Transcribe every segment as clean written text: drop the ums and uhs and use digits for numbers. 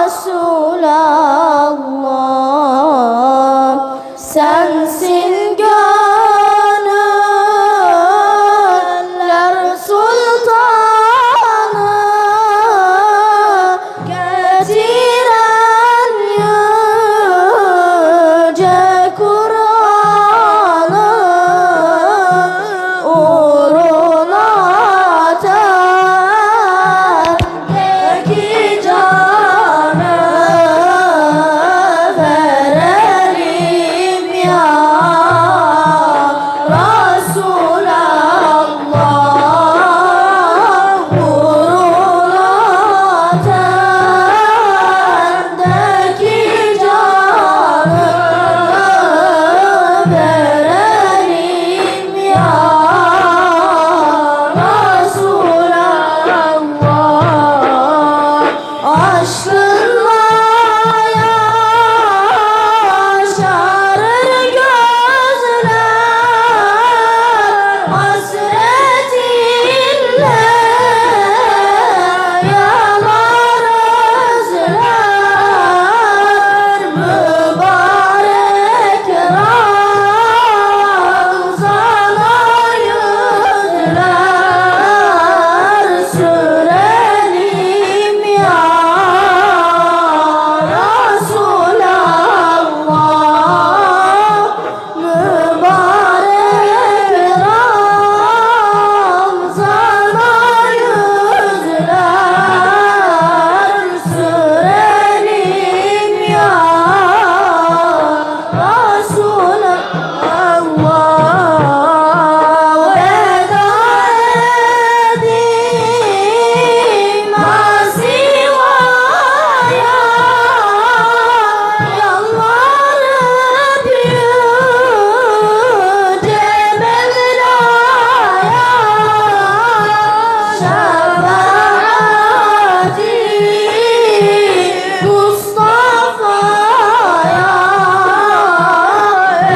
Resulallah, sensin gönüller sultanı, getiren yüce Kur'an'ı uğruna terdeki canı verelim ya Resulallah, uğruna terdeki canı verelim ya Resulallah. Aşkınla yaşarır gözler, hasretinle yanar özler, mübarek Ramazan'a yüzler sürelim ya Resulallah, mübarek Ramazan'a yüzler sürelim ya Resulallah. Veda edeyim masivaya, yalvarıp yüce Mevla'ya, şefaati Mustafa'ya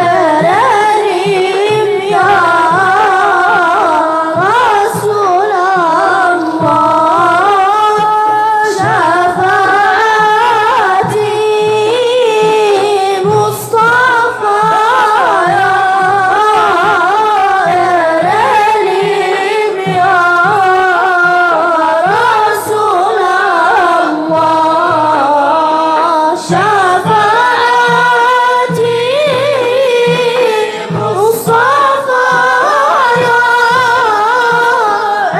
erelim ya Resulallah, şefaati Mustafa'ya erelim ya Resulallah, şefaati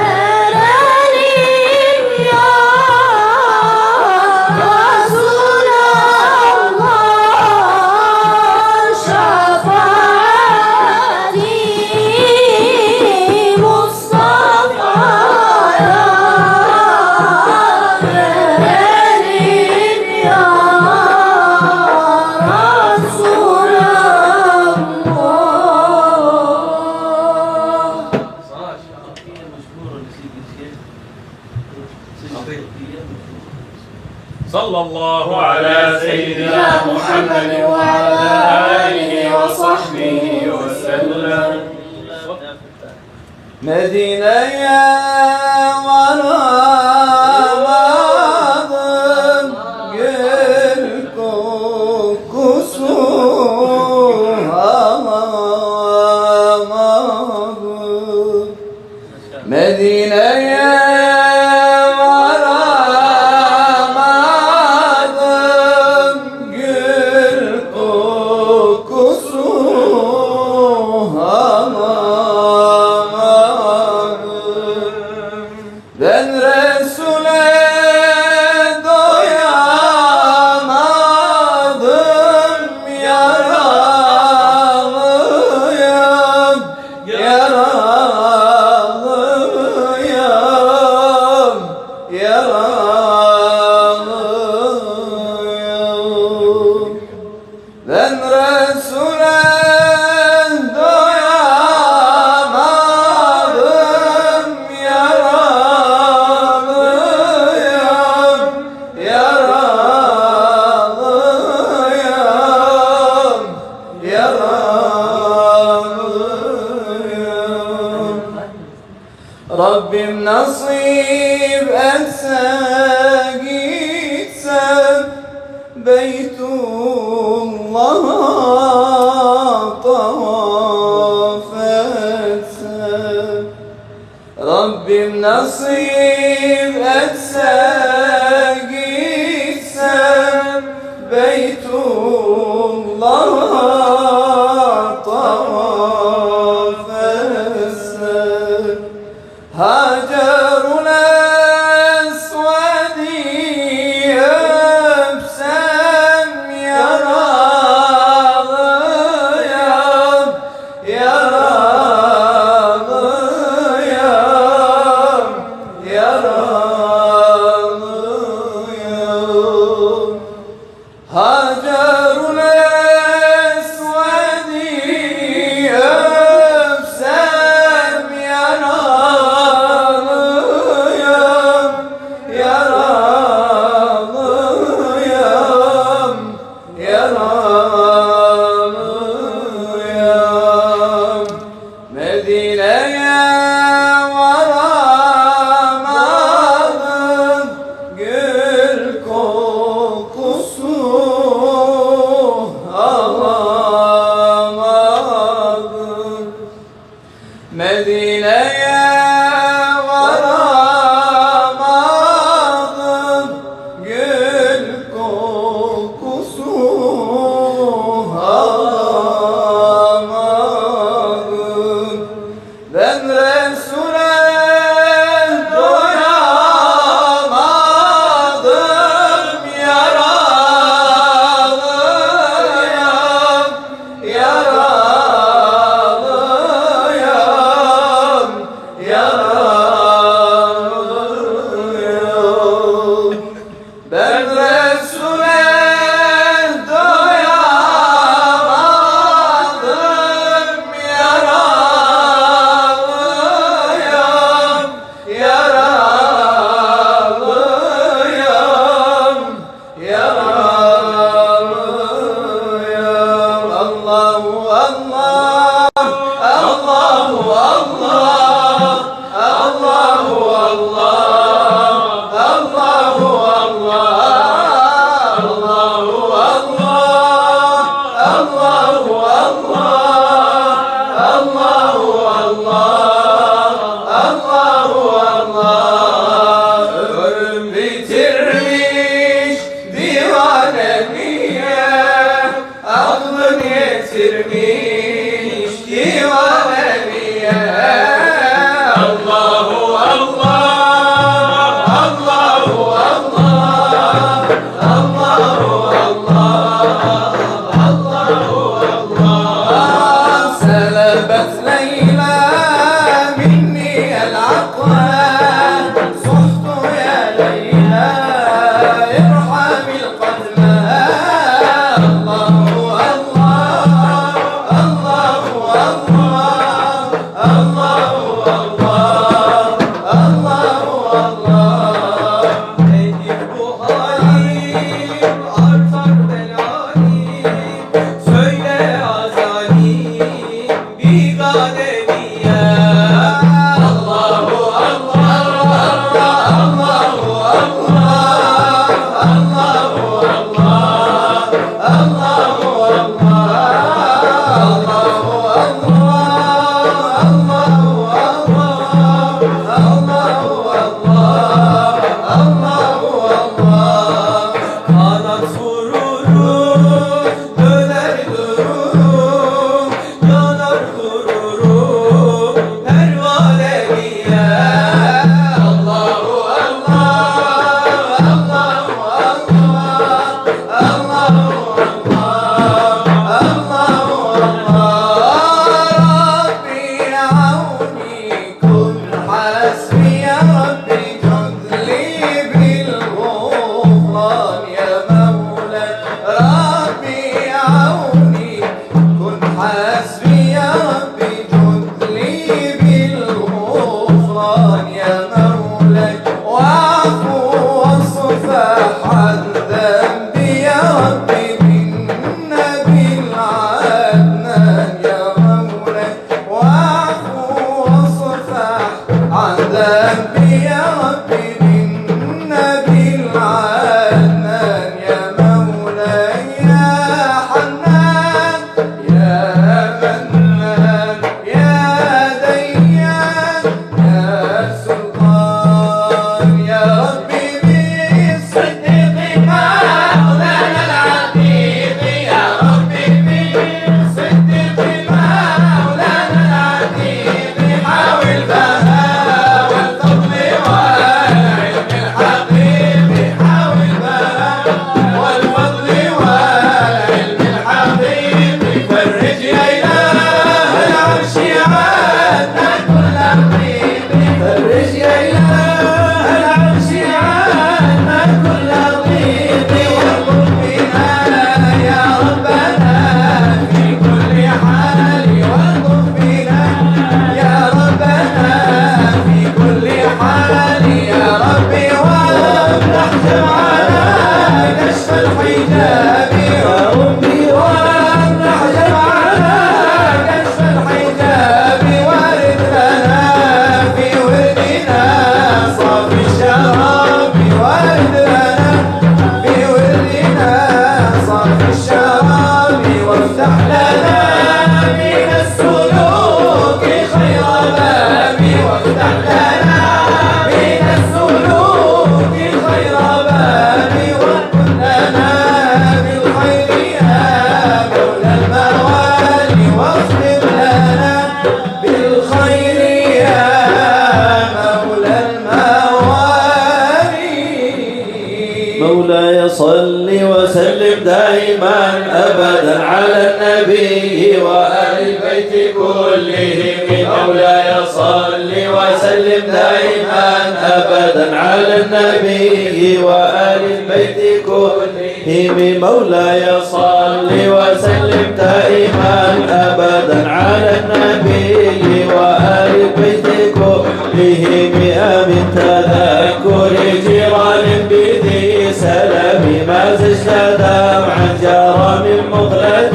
Mustafa'ya erelim ya Resulallah, şefaati Mustafa'ya verelim ya Resulallah. Sallallahu ala seyyidina Muhammed ve ala alihi ve sahbihi ve sellem. Medine'ye varamadım, gül kokusu alamadım. Medine'ye varamadım, gül kokusu alamadım. بيت الله طوافت ربي بنصيب أتساقي سام بيت الله طوافت هاجرنا أسود يبسم يرى هاجرنا أسود يبسم يرى مدينة يا ورا ماضن قل قصوه الله ماضن مدينة يا ورا ماضن قل قصوه الله ماضن ben Resul'e doyamadım yaralıyım yaralıyım ben Resul'e doyamadım Ömrüm bitirmiş divaneliğe aklın yetirmiş divaneliğe Allahu Allah Allahu Allah Allahu Allah Allahu Allah Selebet Leyla minni el-aqwa صحت يا ليلى ارحم القدمى الله الله الله الله الله الله الله Nedir bu halim artar belalim söyle azalim bigane niye Allahu Kanat vururum, döner dururum, yanar gururum, pervane niye? Allahu Allah, Allahu Allah, Allahu Allah, Allahu Allah. Rabbi auni kun hasbi ya Rabbi judli bil غفران يا مولاي ربي عوني كن حسبي يا ربي جد لي بالغفران يا مولاي واعفو واصفح عن ذنبي يا ربي بالنبي العدنان يا مولاي واعفو واصفح عن ذنبي يا ربي بالنبي العدنان يا مولاي مولاي صل وسلم دائما أبدا على النبي وآل البيت كلهم. مولاي صل وسلم دائما أبدا على النبي وآل البيت كلهم. مولاي صل وسلم دائما أبدا على النبي وآل البيت كلهم. من تذكر جيران بذي سلام ما زجت دمعا جرى من مخلد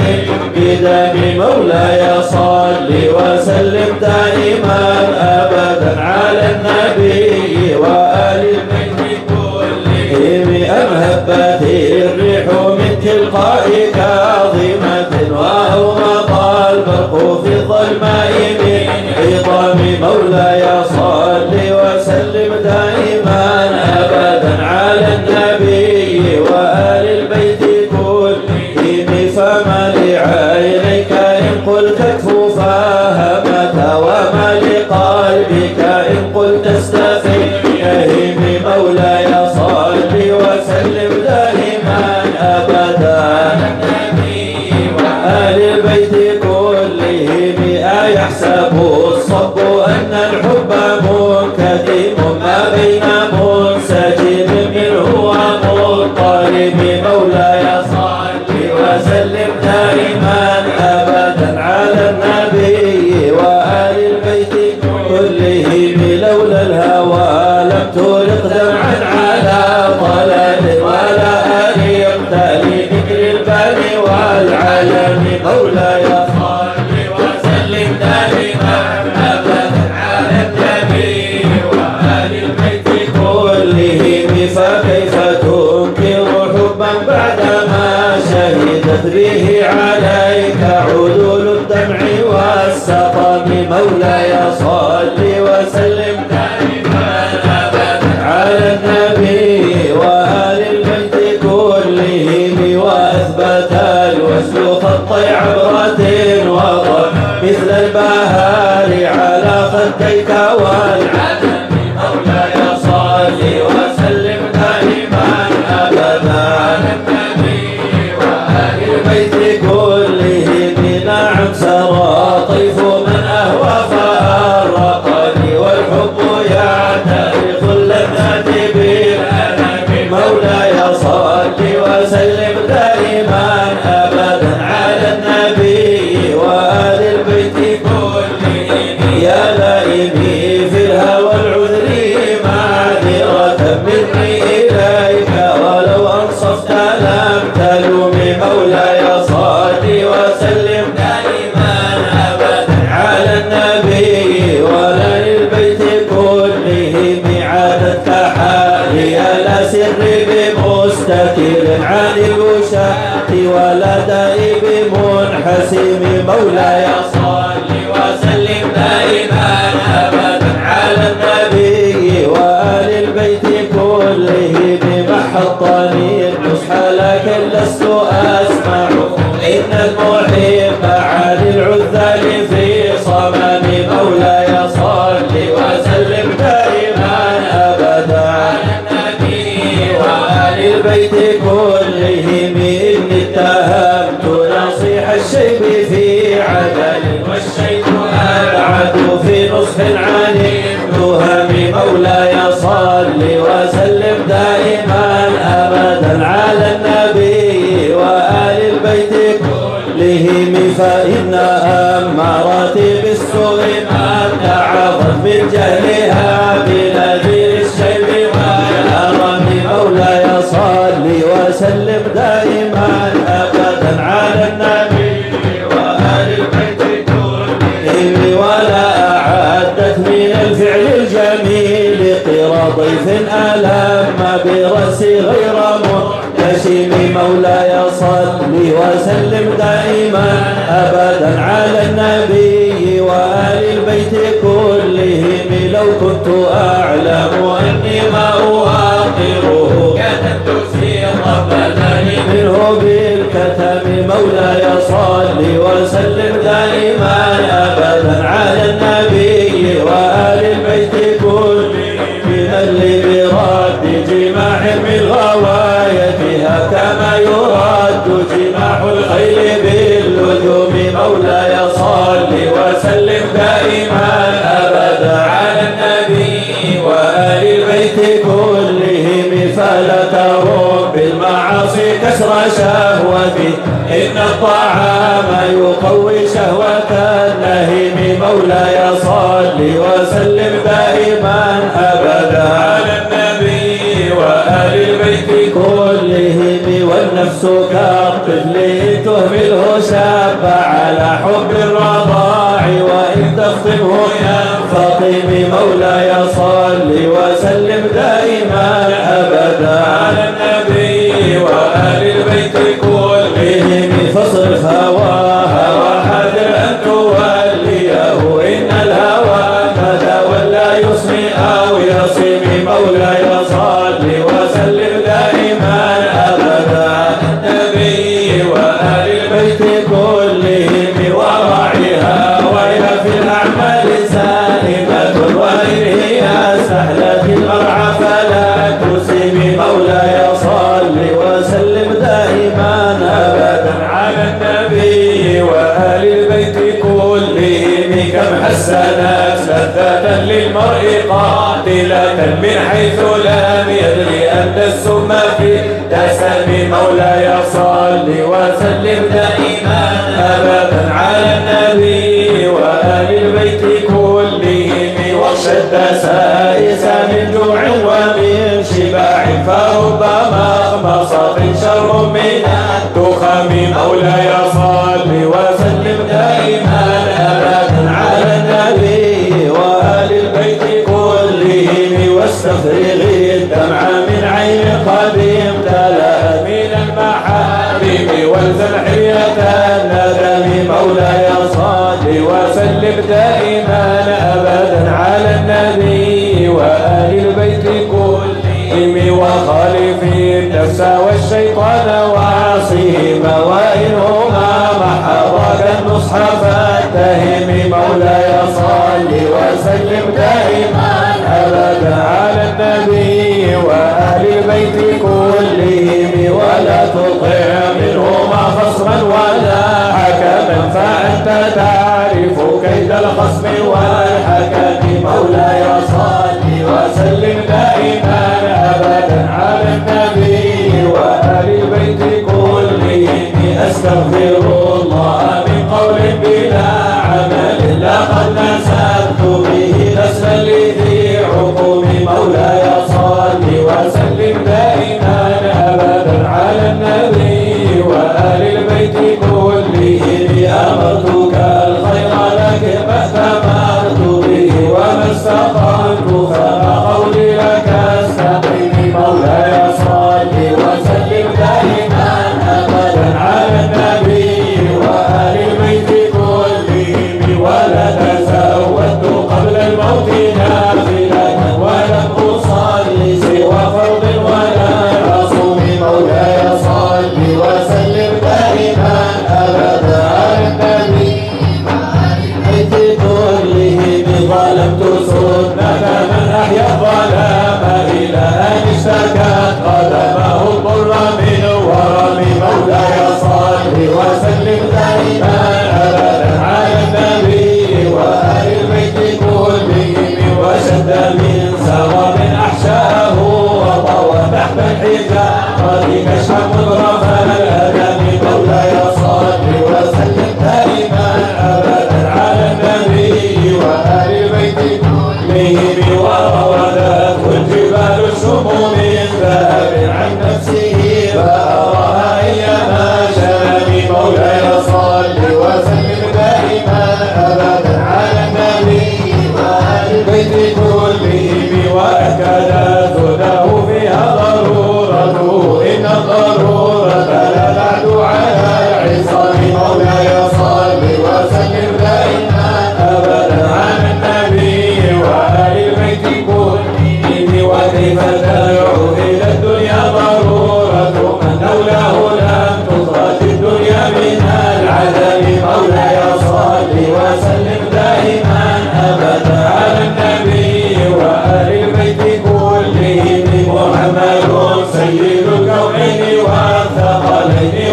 بدم. مولاي صل وسلم دائما أبدا على النبي وآل البيت كلهم. أم هبت الريح من تلقاء كاظمة وأومض البرق في الظلماء من عظام. مولاي صل وسلم دائما أبدا على النبي وآل البيت كلهم. فما لعينيك إن قلت كفوفها وما لقلبك إن قلت استفهم. مولاي صل وسلم دائما أبدا على النبي وآل البيت كلهم. أيحسب الصب أن الحب منكتم ما بين منسجم منه ومضطرب. مولاي صل وسلم دائما أبدا على النبي وآل البيت كلهم. لولا الهوى لم ترق دمعا على ضلال ولا أرقت لذكر البني والعلم. مولاي صل وسلم دائما أبدا على النبي وآل البيت كلهم. فكيف تنكر حبا بعدما شهدت به عليك عدول الدمع والسقم. مولاي صل وسلم دائما أبدا على النبي وآل البيت كلهم. وأثبت الوجه خطي عبرة وضع مثل البهار على خديك والعدم. مولاي صل وسلم دائما أبدا على النبي وآل البيت كلهم. نعم سرى طيف من أهوى فأرقني والحب يعترف اللذات بالألم. مولاي صل وسلم دائما أبدا على النبي وآل البيت كلهم. يا لائمي في الهوى العذر معذرة مني إليك ولو أنصفت لم تلوم. مولاي صل وسلم دائما أبدا على النبي وآل البيت كلهم. عادتك حالي لا سر بمستتر عن الوشاة ولا دائب منحسم. مولاي صل وسلم دائما أبدا على النبي وآل البيت كلهم. محطني النصح لكن لست أسمع إن المحب عن العذال في صمم. مولاي صل وسلم دائما أبدا على النبي وآل البيت كلهم. إني اتهمت نصيح الشيب في عدل والشيب أبعد في نصح عن التهم. مولاي صل وسلم دائما أبدا على النبي وآل البيت كلهم. فإن أمارات بالسوء ما تعظت من جهلها بنذير الشيب والهرم. مولاي صل وسلم دائما أبدا على النبي وآل البيت كلهم. ولا أعدت من الفعل الجميل قرى ضيف ألم برأسي غير منتشم. مولاي صل وسلم دائما أبدا على النبي وآل البيت كلهم. لو كنت أعلم أني ما أوقره كتبت سيرة بدني منه بالكتم. مولاي صل وسلم دائما أبدا على النبي وآل البيت كلهم. من اللي برد جماع من غواية المعاصي كسر شهوتي إن الطعام يقوي شهوة النهيم مولاي صل وسلم دائما أبدا على النبي وآل البيت كلهم والنفس كالطفل تهمله شاب على حب الرضاع وإن تخطبه ينفطم مولاي صل وسلم دائما أبدا على النبي وآل البيت كلهم فاصرف هواها وحذر أن توليه إن الهوى متى ولا يصمي أو يصم مولاي صل وسلم دائما أبدا على النبي وآل البيت كلهم وراعيها وهي في الأعمال سالمة وإن هي سهلة المرعى فلا تسم مولاي صل وسلم دائما أبدا على النبي وآل البيت كلهم كم حسنت لذة للمرء قاتلة من حيث لم يدري أن السم في دسم مولاي صل وسلم دائما أبدا على النبي وآل البيت كلهم واشد سائس من جوع ومن شباع فربما مصط شر من الدخم مولاي صل وسلم دائما أبدا على النبي وآل البيت كلهم واستفرغ الدمع من عين قد امتلأ من المحارم والزم حية الندم مولاي صل وسلم دائما أبدا على النبي وآل البيت كلهم وخالف النفس والشيطان وعصيهما وإنهما محضك النصح فاتهم مولاي صل وسلم دائما أبدا على النبي وآل البيت كلهم ولا تطع منهما خصما ولا حكما فأنت تعرف كيد الخصم والحكم مولاي صل وسلم دائما أبدا على النبي وآل البيت كلهم أستغفر الله من قول بلا عمل لقد نسبت به نسلا لذي عقوم مولاي صل وسلم دائما أبدا على النبي وآل البيت كلهم أمرتك الخير لكن ما اهتمرت به وما استقمت فما قولي لك استقيم مولاي صل وسلم دائما أبدا على النبي وآل البيت كلهم ولا تزودت قبل الموت نافلة ولم أصلي سوى فرض ولا أصوم مولاي صل وسلم دائما أبدا على النبي البيت كلهم ظلمت سنة من أحيا الظلام إلى أن اشتكت قدمه الضر من ورم مولاي صل وسلم دائما أبدا على النبي وآل البيت كلهم وشد من سوام أحشاه وطوى تحت الحجارة كشفا مضرفا الأدم مولاي صل وسلم دائما أبدا على النبي وآل البيت كلهم وردت الجبال الشموم من ذهب عن نفسه فأراها أيما شام مولاي صل وسلم دائما أبدا على النبي وآل البيت كلهم وأكدت هداه فيها ضرورته إن الضرورة لا تعد على العصام مولاي صل وسلم دائما أبدا على النبي وآل البيت كلهم وكيف تدعو إلى الدنيا ضرورة من لولاه لم تخرج الدنيا من العذاب مولاي صل وسلم دائما أبدا على النبي وآل البيت كلهم محمد سيد الكونين والثقلين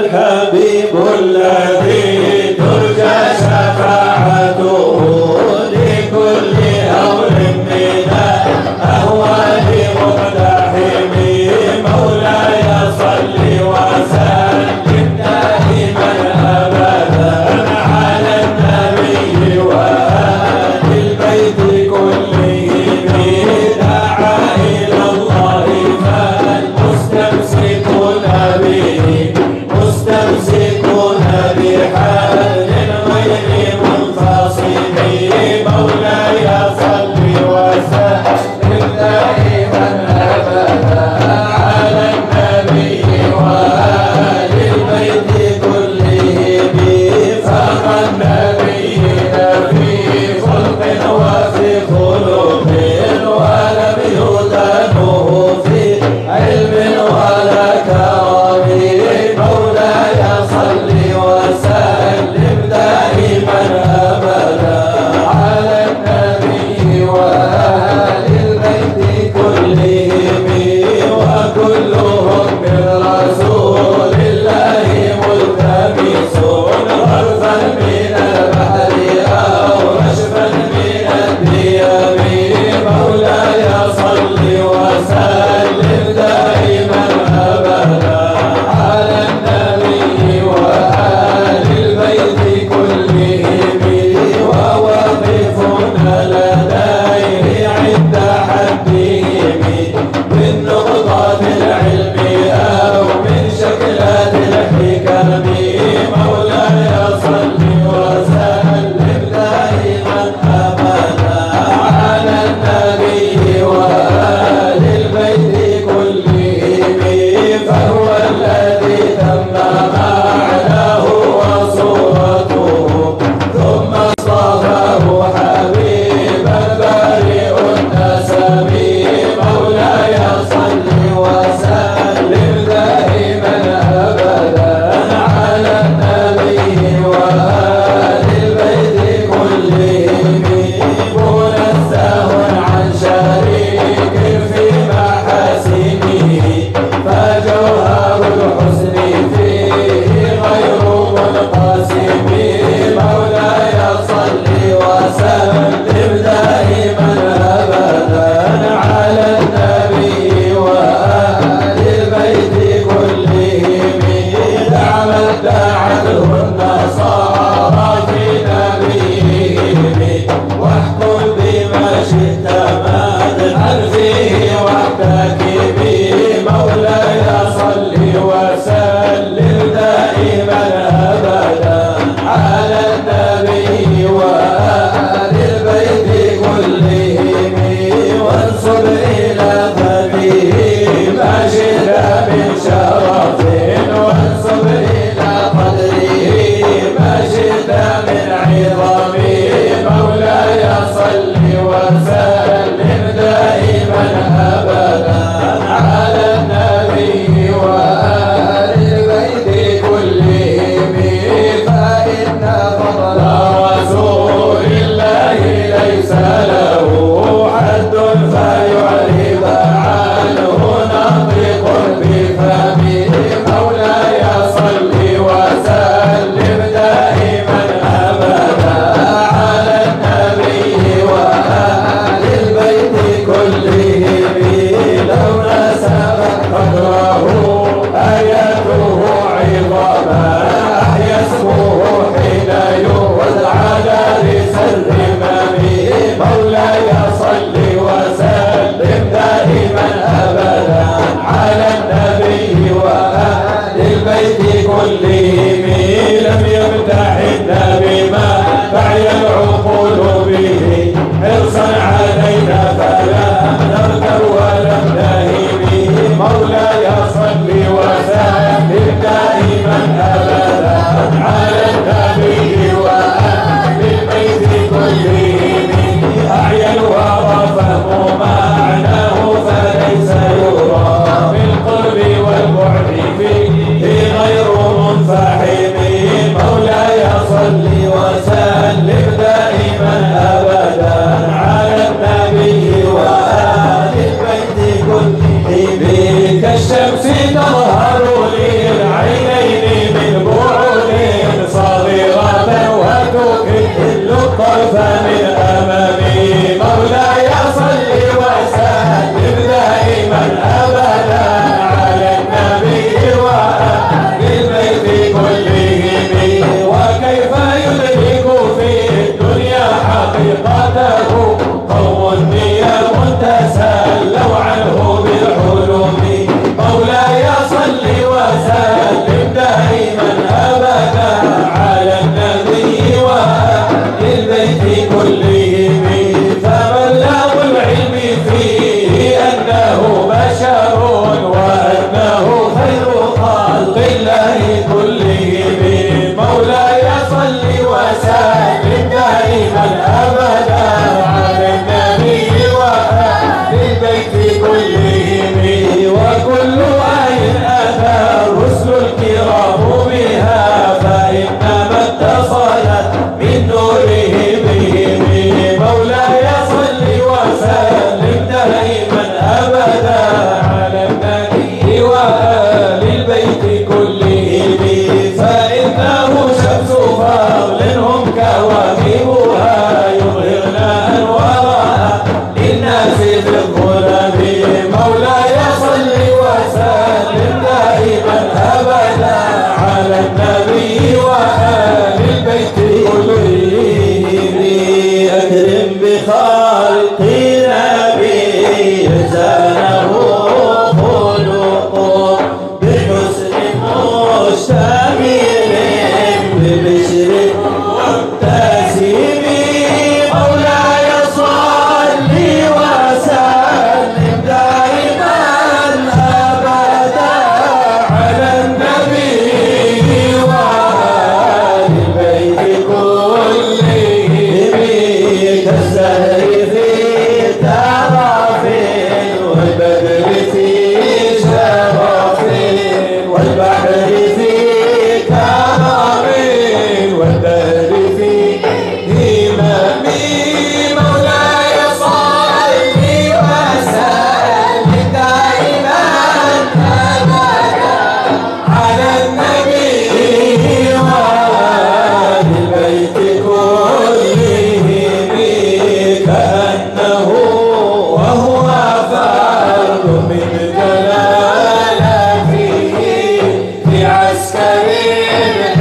الحبيب الذي ترجى شفاعته لكل هول من الأهوال مقتحم. مولاي صل وسلم دائما أبدا على النبي وآل البيت كلهم. دعا إلى الله فالمستمسكون به مستمسكون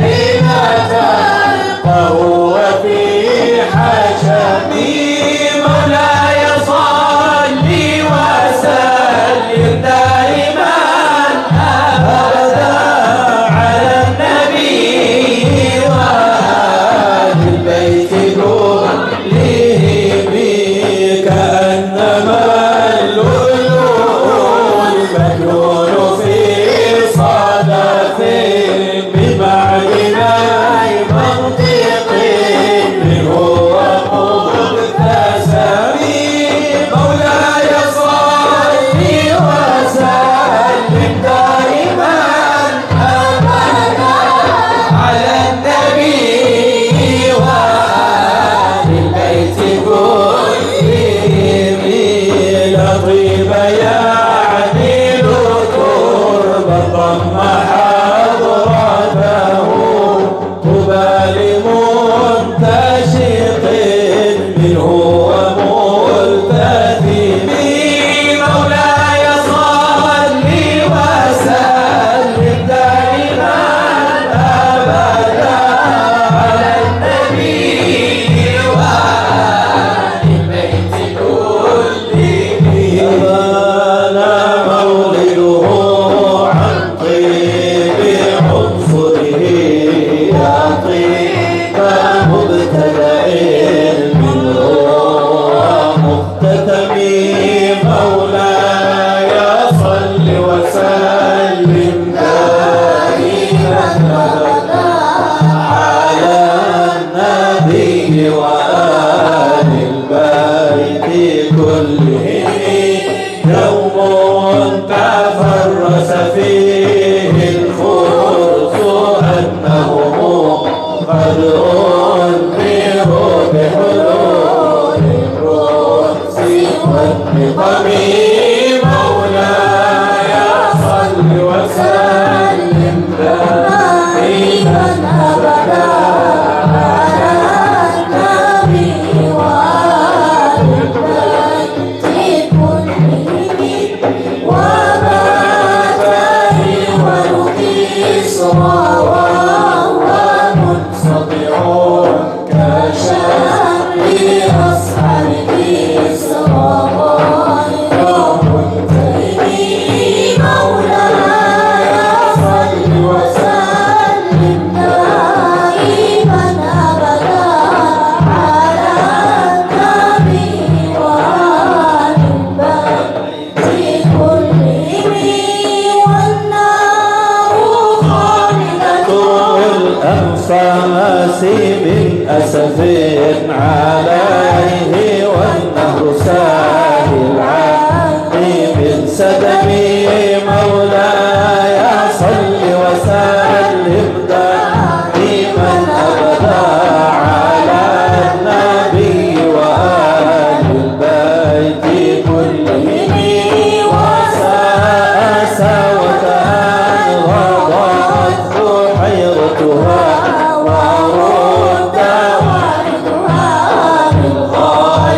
حين تلقه وفي حشمي مولاي صل وسلم دائما أبدا على النبي وآل البيت كلهم كأنما اللؤلؤ المكنون في صدف بمعدني منطق منه ومبتسم مولاي صل وسلم دائما أبدا على النبي وآل البيت كلهم لطيب يعدل تربة ضم حضرته طوبى لمنتشق منه وملتزم مولاي صل وسلم دائما أبدا على النبي وآل البيت كلهم أبانا مولده عن طيب عنصره يا طيب مبتدأ منه ومختتم مولاي صل وسلم دائما أبدا على النبي وآل البيت كلهم يوم تفرس فيه الفرس أنهم قد أنذروا بحلول الرؤس والنقم مولاي صل وسلم دائما أبدا على النبي وآل البيت كلهم وما تهون كسرى وهو منصدع كشر أصحاب كسرى غير منتهي مولاي صل وسلم دائما أبدا على النبي وآل البيت كلهم والنار خالدة الأنفاس من أسف عليه والنهر سائل عني من سدمي مولاي صل وسلم دائما أبدا على النبي وآل البيت كلهم وساء سوتها وضاعت حيرتها ورد واردها بالغاية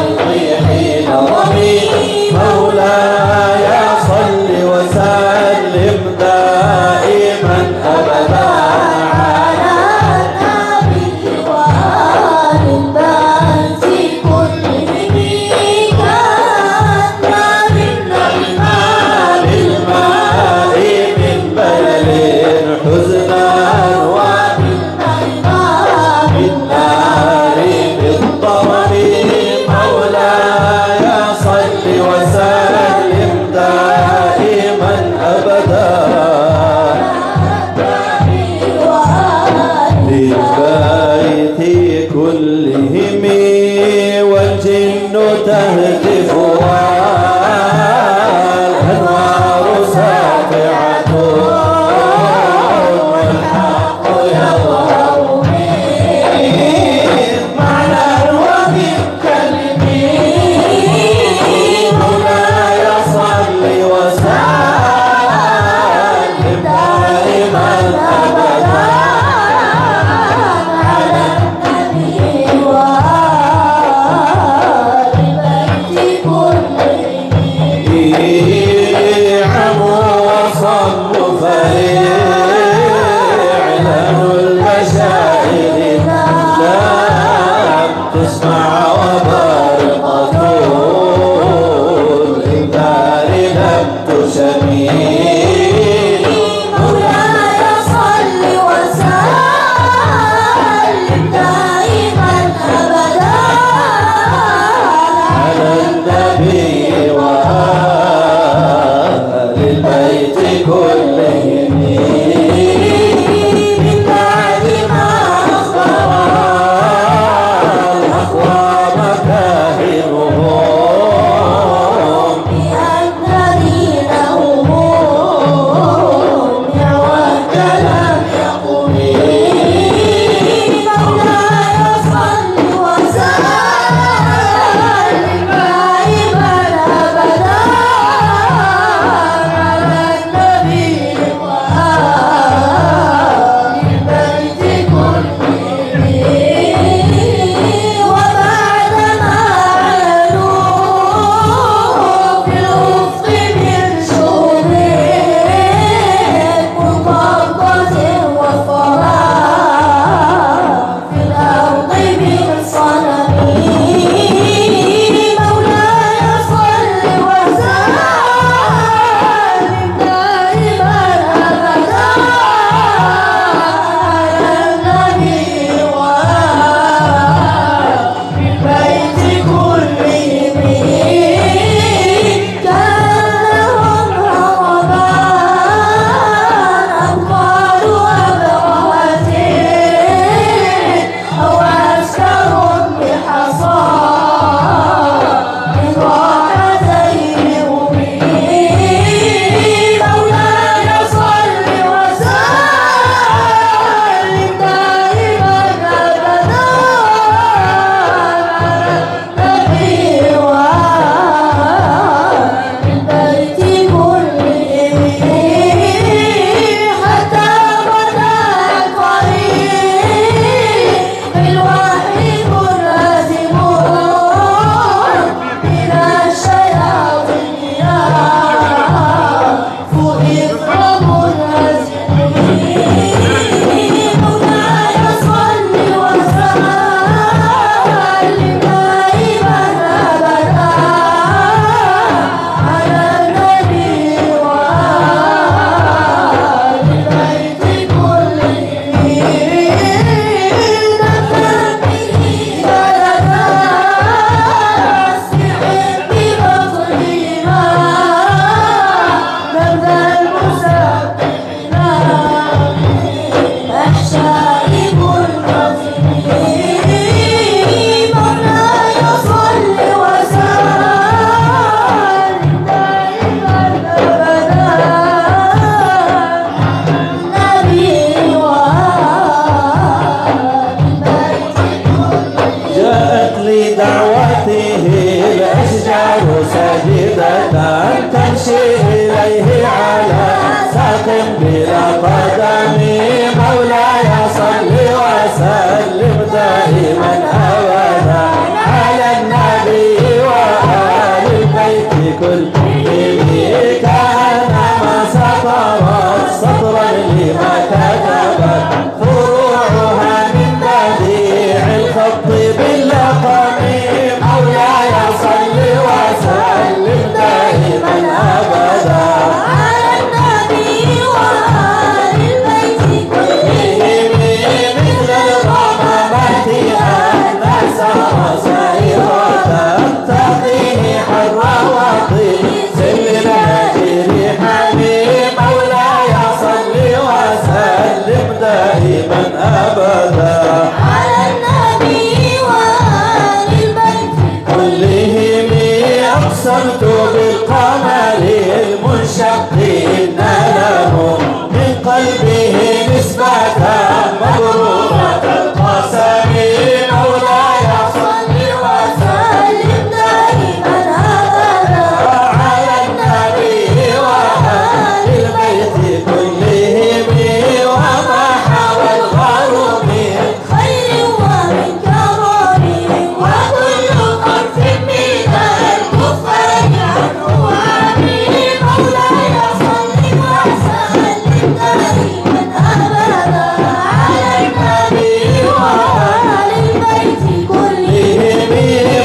على النبي وآل البيت كلهم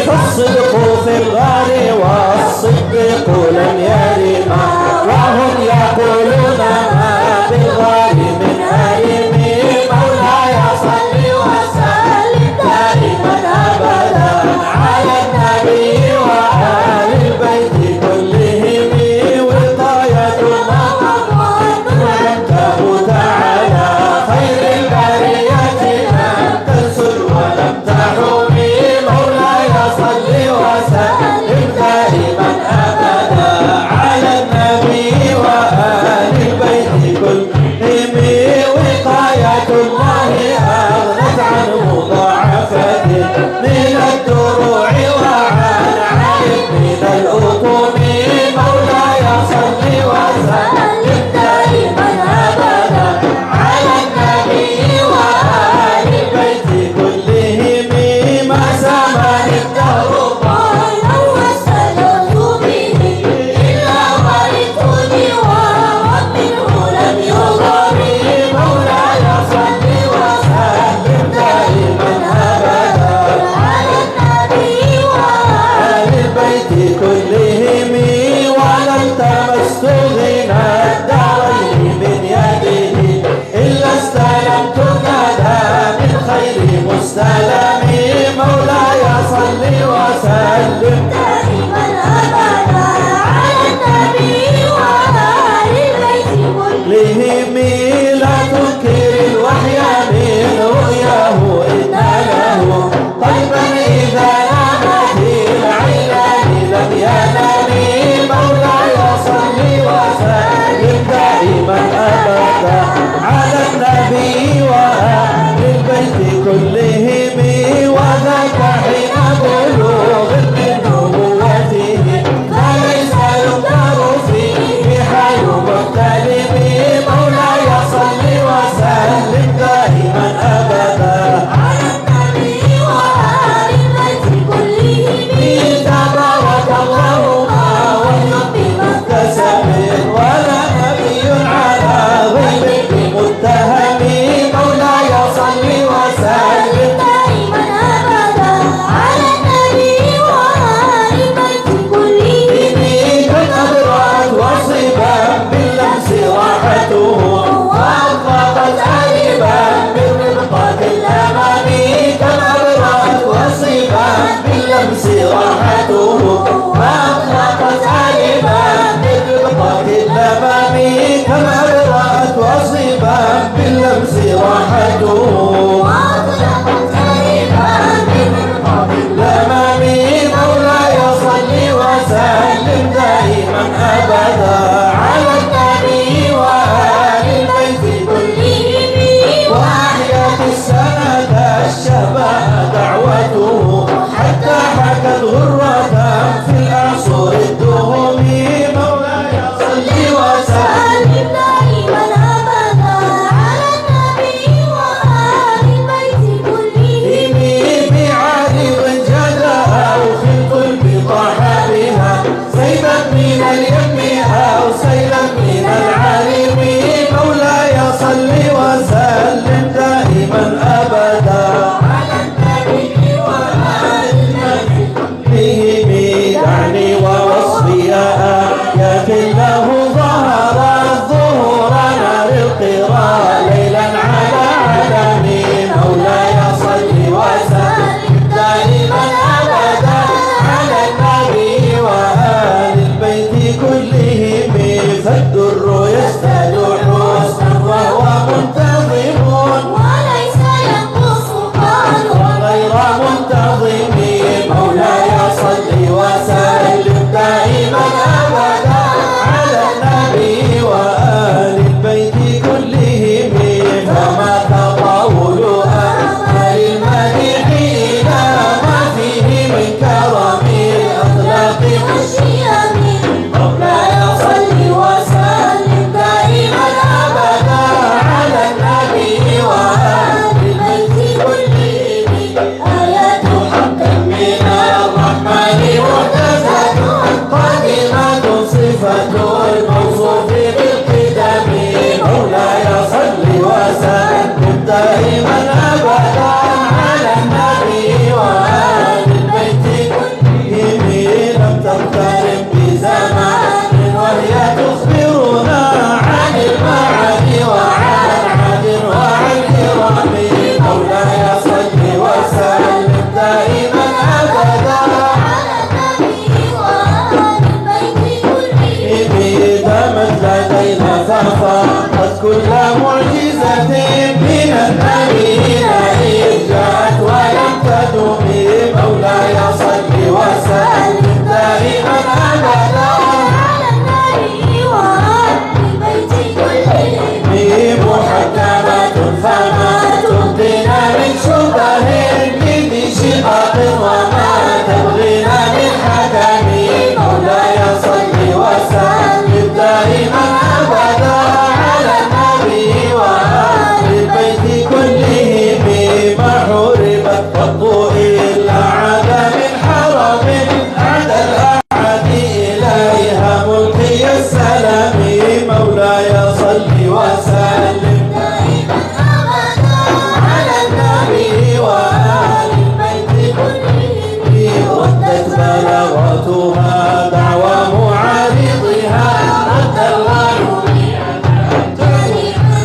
فالصدق في الغار والصديق لم يرما وهم يقولون ما بالغار من هرم مولاي صل وسلم دائما ابدا على النبي وآل البيت كلهم وقاية وانته تعالى خير البرية لم تنسل ولم تحومي مولاي صل وسلم دائما ابدا على النبي وآل البيت كلهم وقاية الله اغنت عن مضاعفة من الدروع وعن عين من الأطوم مولاي صل وسلم دائما ابدا على النبي وآل البيت كلهم ما زمان الدهر قالوا واستجرت به إلا ورثني وهو منه لم يغر مولاي صل وسلم دائما ابدا على النبي وآل آل البيت كلهم ولم تمست غنى الدارين من يده إلا استلمت كذا من خير مستلم مولاي صل وسلم دائما أبدا على النبي وآل البيت كلهم لهم لا تنكر الوحي من رؤياه إن له قلبا إذا نام في العلان لم ينام مولاي صل وسلم دائما أبدا على النبي وآل البيت كلهم وذاك حين بلوغ من نبوته فليس ينكر فيه حال مختلف مولاي صل وسلم دائما أبدا على النبي وآل البيت كلهم تبارك الله ما وحي بمكتسب ولا نبي على غيب بمتهم مولاي صل وسلم دائما أبدا على النبي وآل البيت كلهم. لم تقترب بزمان وهي تخبرنا عن المعاني وعن عد وعن كرم. مولاي صل وسلم دائما أبدا دامت لدينا ففاقت كل معجزة من النبيين إذ جاءت ولم تدم. مولاي صل وسلم دائما أبدا محكمة فما تبدينا من شبه لذي شقاق وما تبغينا من حكم. مولاي صل وسلم دائما أبدا على النبي وآل البيت كلهم. ما حرمت قط إلا عاد من حرم عاد الأعد إليها ملقي السلام. مولاي صل وسلم على النبي وآل البيت كلهم. ردت بلاغتها دعوى معارضها رد الغالي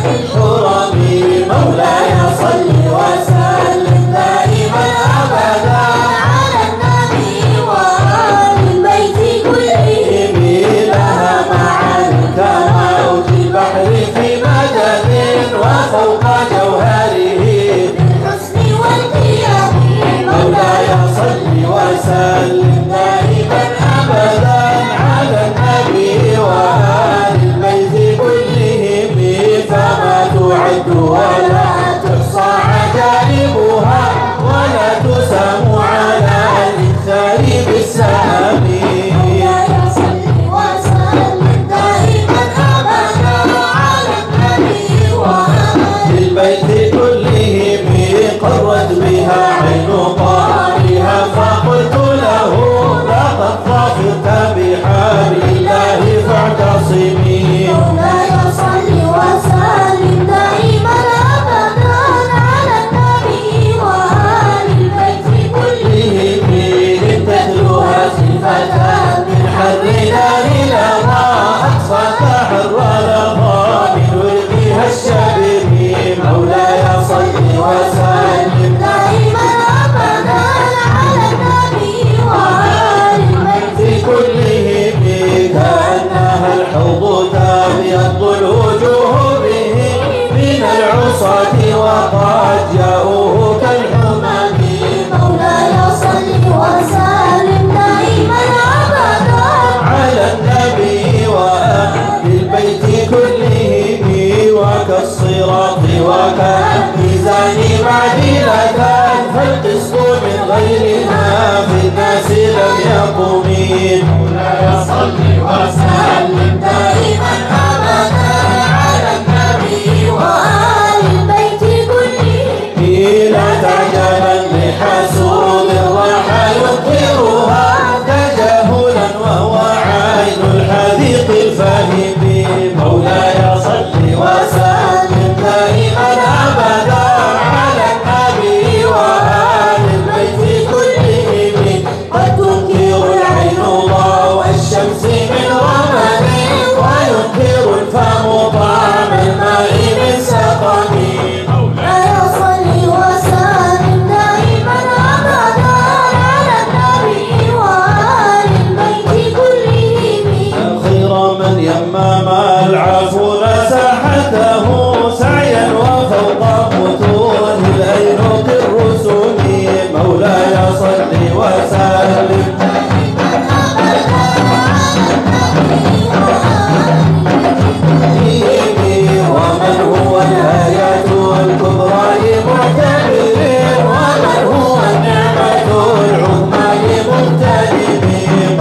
الحرم. مولاي صل وسلم دائما أبدا لها معاني كموج البحر في مدد وفوق جوهره مولاي صل وسلم دائما أبدا على النبي وآل البيت كلهم. فما تعد ولا تحصى عجائبها ولا تسام على الإكثار بالسهام. البيت كلهم قرت بها عين طارها فقلت له لقد ظفرت بحبل الله فاعتصمي. مولاي صل وسلم دائما أبدا على النبي وآل البيت كلهم. إن تتلوها صفة من حر نار لظى أقصى حر لظى من ورقها الشبر. مولاي صل وسلم دائما أبدا على النبي وآل البيت كلهم. كأنها الحوض تبيض الوجوه به من العصاة وقد جاءوه كالحمم. مولاي صل وسلم دائما أبدا على النبي وآل البيت كلهم. وكالصراط وكالميزان معدلة فالقسط من غيرها في الناس لم يقم. مولاي صل وسلم دائما أبدا على النبي وآل البيت كلهم. لا تعجبا بحسود الراحة ينكرها تجاهلا وهو عين الحديق الفهم. مولاي صل وسلم دائما أبدا على النبي وآل البيت كلهم. قد تنكر العين ضوء الشمس من رمد وينكر الفم طعم الماء من سقم. مولاي صل وسلم دائما أبدا على النبي وآل البيت كلهم. خير من يمم العفو ساحته سعيا وفوق متون الأينق الرسوم. مولاي صل وسلم ومن هو الآيات الكبرى معتبر ومن هو النعمة العظمى مغتنم.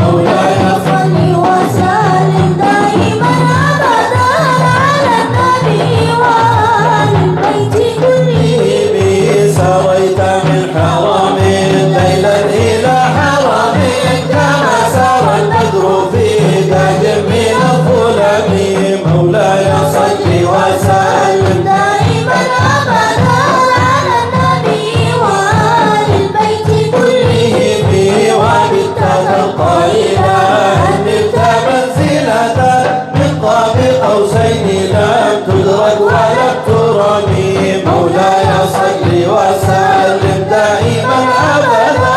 مولاي صل وسلم دائما أبدا على النبي وآل البيت كلهم. سريت من حرم ليلا إلى حرم كما سار البدر في تاج من الظلم. مولاي صل وسلم دائما أبدا مولاي صل وسلم دائما أبدا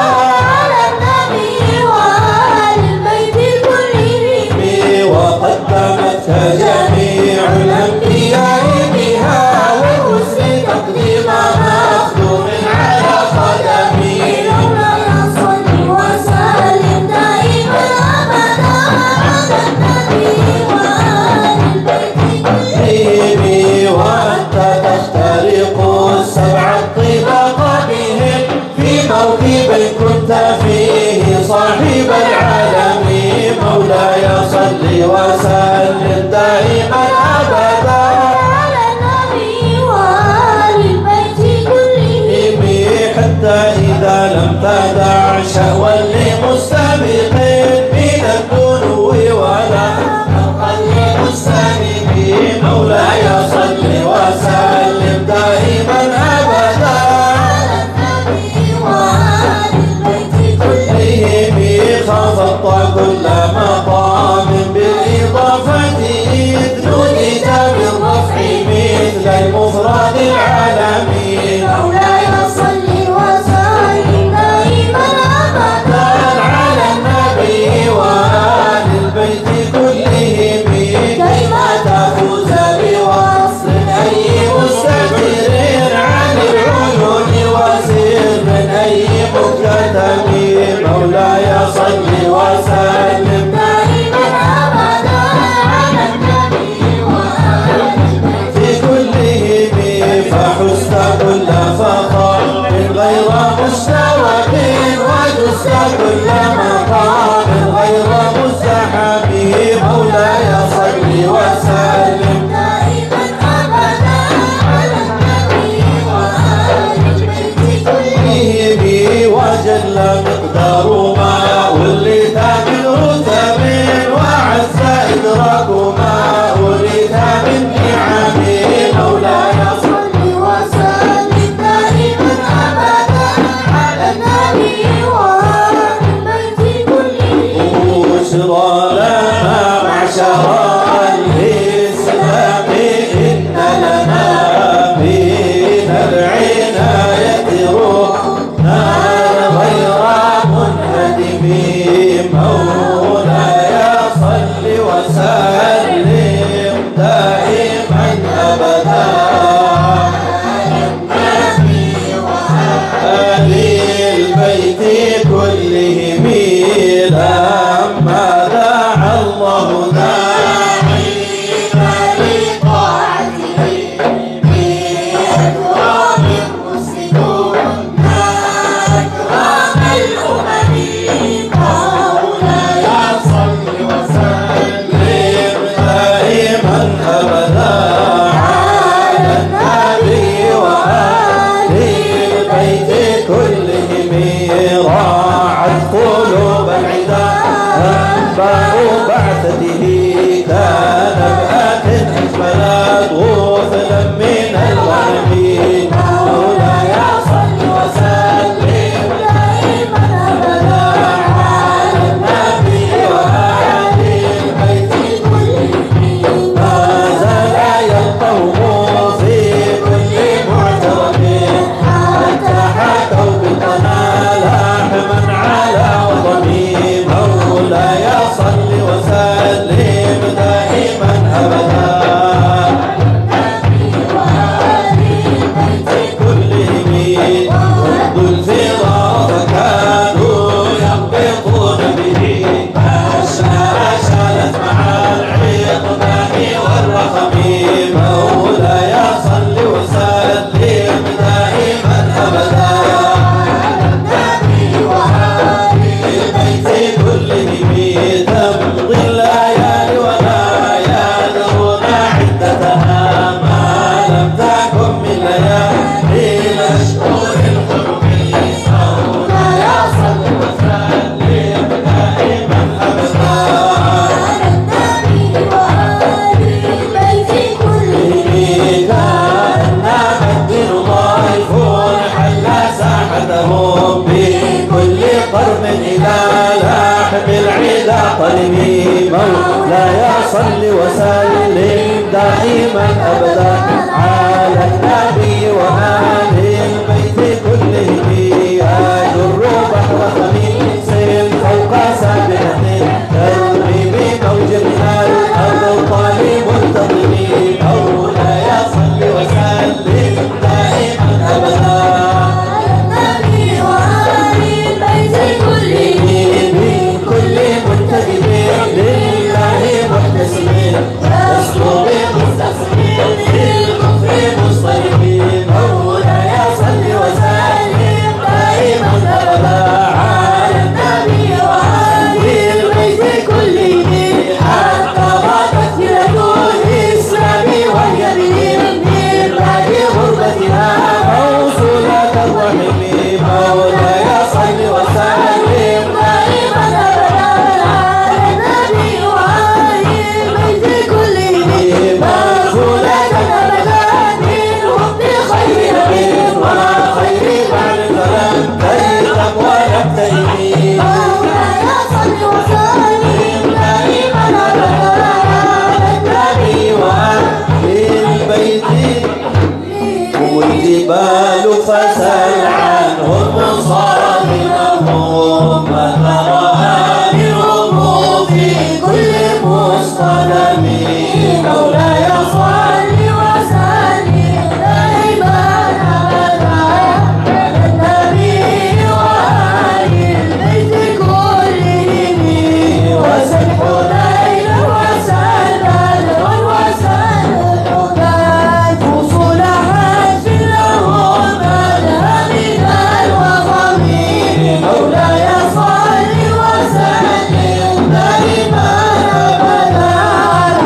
على النبي وآل البيت كلهم وقدمتك جميع الأنبياء بها والحسن تقديمها مخدوم على قدمي مولاي صل وسلم دائما أبدا على النبي وآل البيت كلهم وأنت تخترق السبع الطباق بهم في موكب كنت فيه صاحب العالم مولاي صل وسلم دائما أبدا على النبي وآل البيت كلهم حتى إذا لم تدع شهوا لمستبق من الدنو ولا القلب السالم مولاي صل وسلم دائما أبدا على النبي وآل البيت كلهم خفضت كل مقام بالإضافة إذ نوديت بالرفع مثل المفرد العالمي مولاي صل وسلم دائما أبدا على النبي وآل البيت كلهم كيما تفوز بوصل أي مستكبر عن العيون وسر أي مكتم مولاي صل وسلم دائما أبدا على النبي وآل البيت كلهم فحزت كل فخر غير مشترك وجزت كل مقام غير مزدحم مولاي صل وسلم دائما أبدا على النبي وآل البيت كلهم وجل مقدار ما وليت من رتب وعز إدراك ما وليت من نعم مولاي صل وسلم دائما أبدا على النبي وآل البيت كلهم بشرى لنا معشر الإسلام إن لنا من العناية ركنا غير منهدم مولاي صل وسلم دائما أبدا أهل البيت كلهم لما دعا الله داعينا لطاعته بأكرم الرسل أكرم الأمم مولاي صل وسلم دائما أبدا على النبي وآل البيت كلهم راعت قلوب العدا أنباء بعثته كان بآت أجملت غفلا من الغنم مولاي صل وسلم دائما أبدا على النبي وآل البيت كلهم ما زال يلقوه في كل معترف حتى حكوا بالقنا لحما على وطني مولاي صل وسلم دائما أبدا كلهم ردوا الفرار فكانوا ينبطون به شالت مع العقبان والرخم مولاي صل وسلم دائما أبدا البيت كلهم تمضي الليالي ولا يدرون عدتها ما لم تكن من ليالي الأشهر الحرم مولاي صل وسلم دائما أبدا على النبي وآل البيت كلهم كأن الدين ضعيف حل ساحتهم بكل قرن إلى لحم العدا قلبي مولاي صل وسلم دائما أبدا على النبي يقبل فسل عنهم مصائرهم من رأى منهم في كل مصطلم مولاي صل وسلم دائما أبدا على النبي وآل البيت كلهم وسل حنين وسل بدر وسل حداد وصول حج لهم بدها من الوطن مولاي صل وسلم دائما أبدا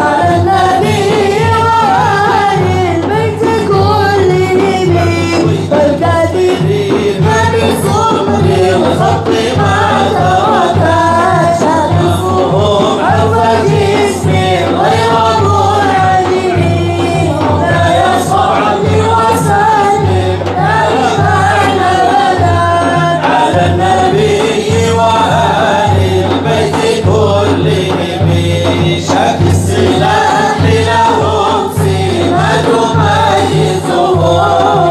على النبي وآل البيت كلهم والكاتبين بصبر الخط ما تركا شرفهم عرض جسم غير منعدم مولاي صل وسلم دائما أبدا على النبي وآل البيت كلهم شك السلاح لهم سمة تميزهم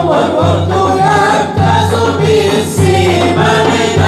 والورد يمتاز بالسيما من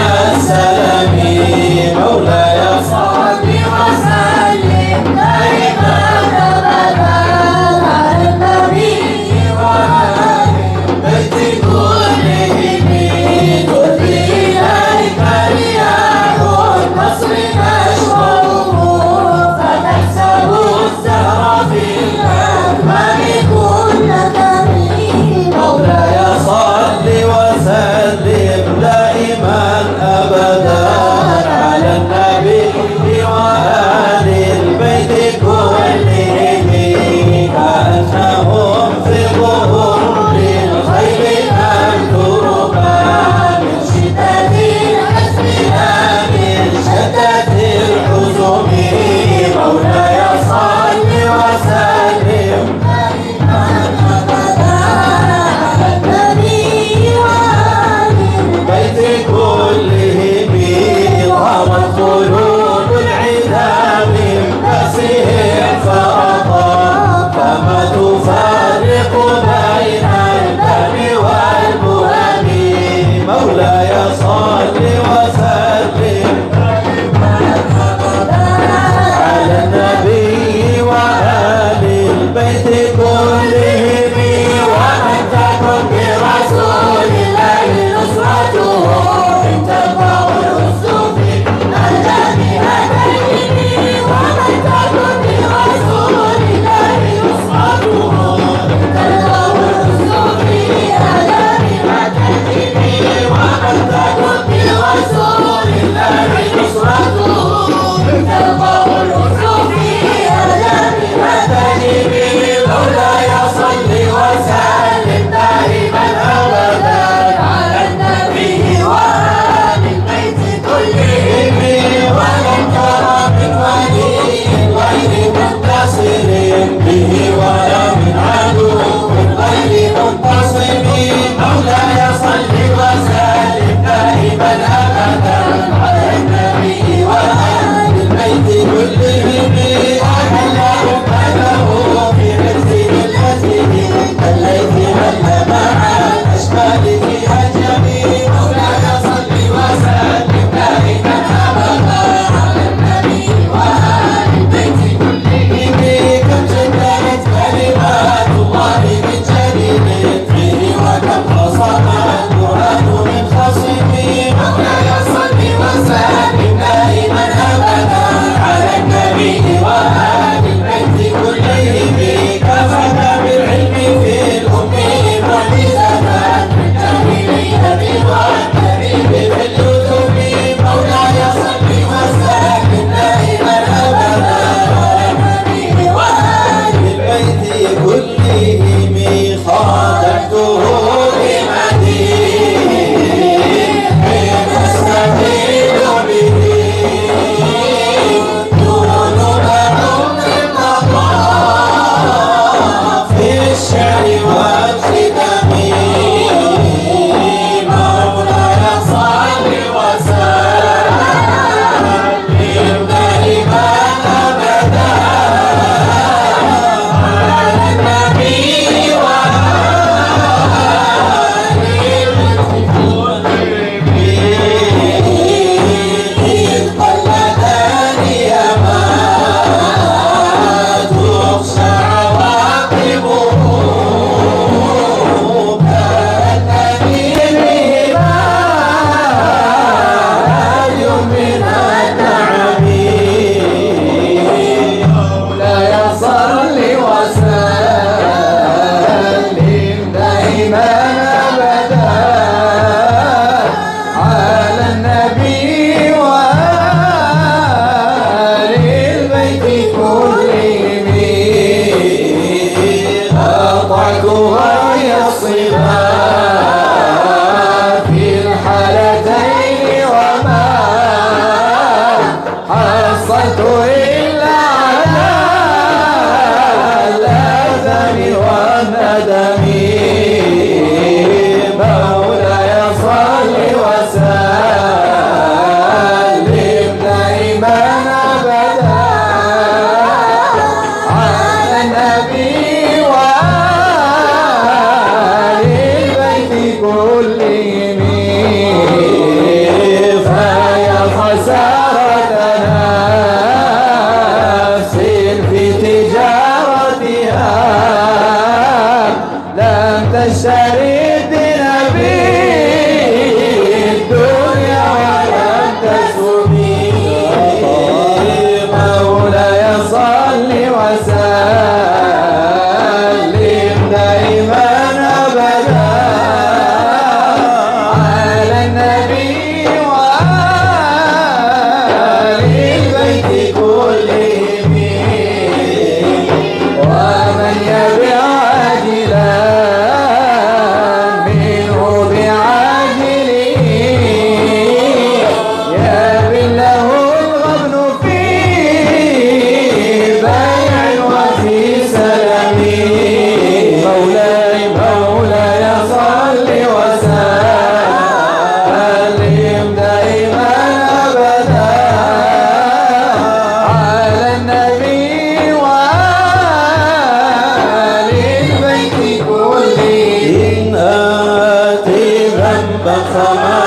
بخما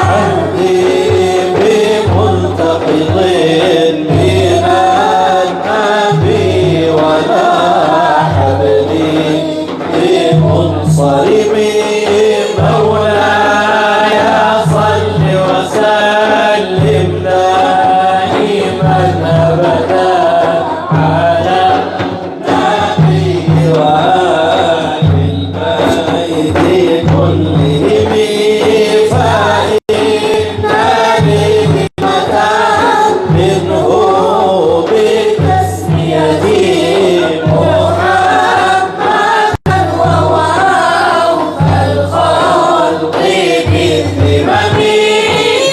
عهدي بملتقط من النبي ولا حبلي بمنصرم مولاي صل وسلم دائما أبدا على النبي وآل البيت كلهم فإن نعمة منه بتسميته محمدا وواو الخلق بالذمم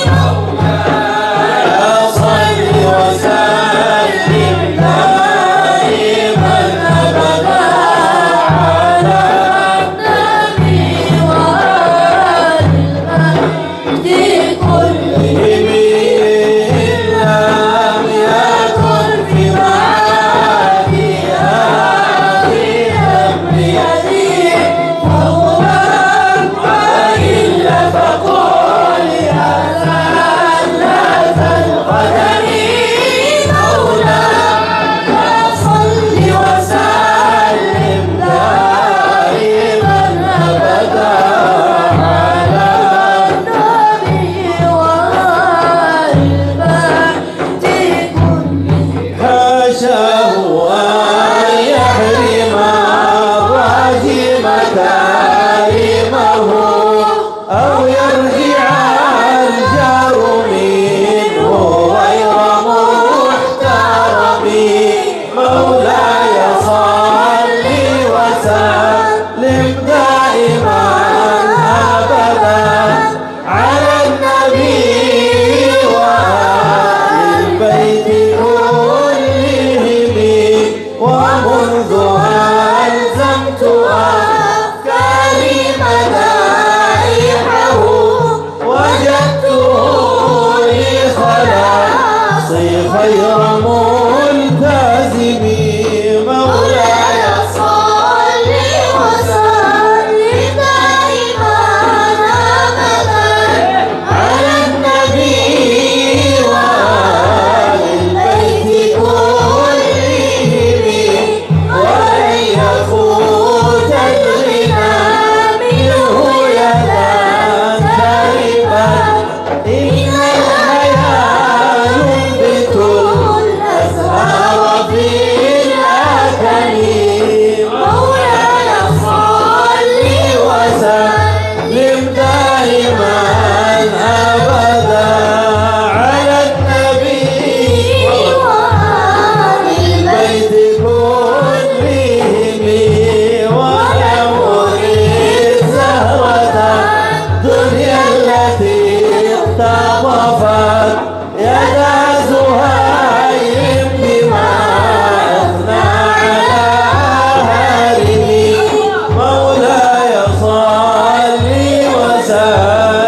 مولاي صل وسلم دائما أبدا على النبي وآل البيت كلهم لم يكن في معادها في أمر يزيد فهما وإلا فقل يا زلة القدر مولاي صل وسلم دائما أبدا على النبي وآل البيت كلهم حاشاه أن يحرم الراجم كريمه أو يرجع الجار منه غير محترم مولاي صل وسلم دائما أبدا على النبي وآل البيت كلهم ومنذ ألزمت أفكاري مدائحه وجدته لخلاصي خير ملتزم مولاي صل وسلم دائما أبدا على النبي وآل البيت كلهم ولن يفوت الغنى منه يدا تربا إن الحياة ينبت الأزهار في الأكل مولاي صل وسلم دائما أبدا على النبي وآل البيت البيت كلهم ولو زهرة الدنيا التي اختطفت يدا زهير بما أثنى على هارمي مولاي صل وسلم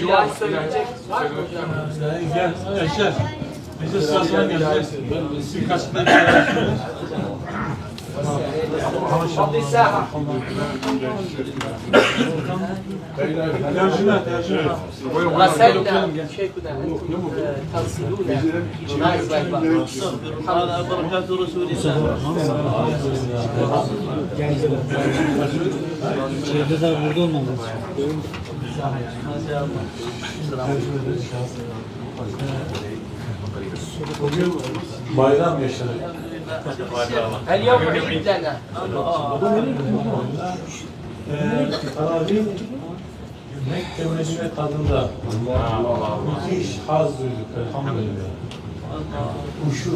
İlaç söyleyecek var mı hocam? Gel, Yaşar. Bize sırasına geleceğiz. Birkaç tane bir şeyler söyle. فضل ساعة Tercüme, tercüme. غسلنا شيخنا أنتم تغسلون ما يصلح على بركات رسول الله. Bugün bayram yaşadık. اليوم عيد لنا Taravih Mekke Medine tadında müthiş haz duyduk elhamdülillah. Huşu.